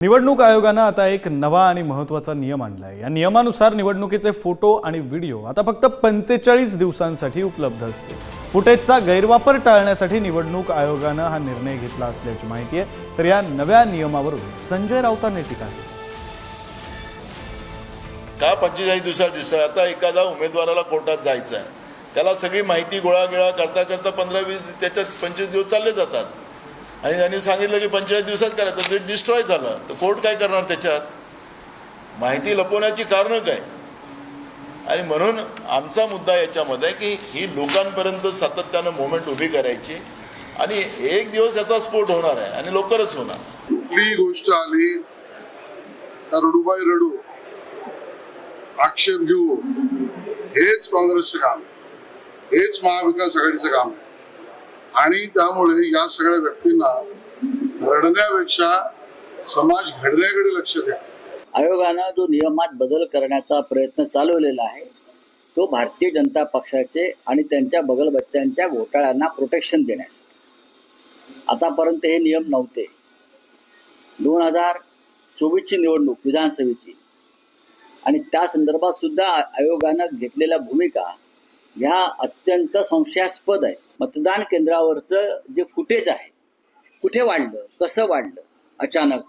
निवडणूक आयोगानं आता एक नवा आणि महत्त्वाचा नियम आणलाय। या नियमानुसार निवडणुकीचे फोटो आणि व्हिडिओ आता फक्त 45 दिवसांसाठी उपलब्ध असतील। फुटेजचा गैरवापर टाळण्यासाठी निवडणूक आयोगानं हा निर्णय घेतला असल्याची माहिती आहे। तर या नव्या नियमावरून संजय राऊतांनी टीका केली। का 45 दिवसात दिसतं? आता एखादा उमेदवाराला कोर्टात जायचं आहे, त्याला सगळी माहिती गोळा करता करता 15-20 त्याच्यात 25 दिवस चालले जातात आणि त्यांनी सांगितलं की 45 दिवसात करायचं, ते डिस्ट्रॉय झालं तर कोर्ट काय करणार? त्याच्यात माहिती लपवण्याची कारणं काय? आणि म्हणून आमचा मुद्दा याच्यामध्ये की ही लोकांपर्यंत सातत्यानं मोमेंट उभी करायची आणि एक दिवस याचा स्फोट होणार आहे आणि लवकरच होणार। कुठलीही गोष्ट आली तर रडूबाई रडू, आक्षेप घेऊ, हेच काँग्रेसचं काम, हेच महाविकास आघाडीचं काम आहे। आणि त्यामुळे या सगळ्या व्यक्तींना रडण्यापेक्षा समाज घडण्याकडे लक्ष द्या। आयोगानं जो नियमात बदल करण्याचा प्रयत्न चालवलेला आहे तो भारतीय जनता पक्षाचे आणि त्यांच्या बगलबच्च्यांच्या घोटाळ्यांना प्रोटेक्शन देण्यासाठी। आतापर्यंत हे नियम नव्हते। 2024ची निवडणूक विधानसभेची आणि त्या संदर्भात सुद्धा आयोगानं घेतलेल्या भूमिका ह्या अत्यंत संशयास्पद आहे। मतदान केंद्रावरचं जे फुटेज आहे, कुठे वाढलं, कसं वाढलं, अचानक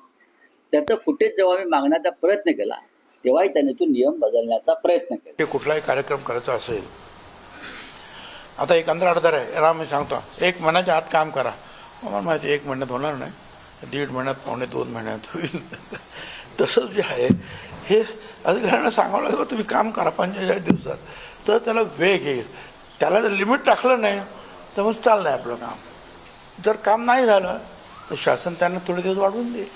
त्याचं फुटेज जेव्हा मी मागण्याचा प्रयत्न केला तेव्हाही त्याने तो नियम बदलण्याचा प्रयत्न केला। ते कुठलाही कार्यक्रम करायचा असेल, आता एक अंधार आहे, याला मी सांगतो 1 महिन्याच्या आत काम करा। मला माहिती 1 महिन्यात होणार नाही, 1.5 महिन्यात, 2 महिन्यात होईल। तसंच जे आहे हे अधिकाऱ्यांना सांगावं लागलं, तुम्ही काम करा 45 दिवसात, तर त्याला वेग येईल। त्याला जर लिमिट टाकलं नाही तर मग चाललंय आपलं काम। जर काम नाही झालं तर शासन त्यांना थोडे दिवस वाढवून देईल।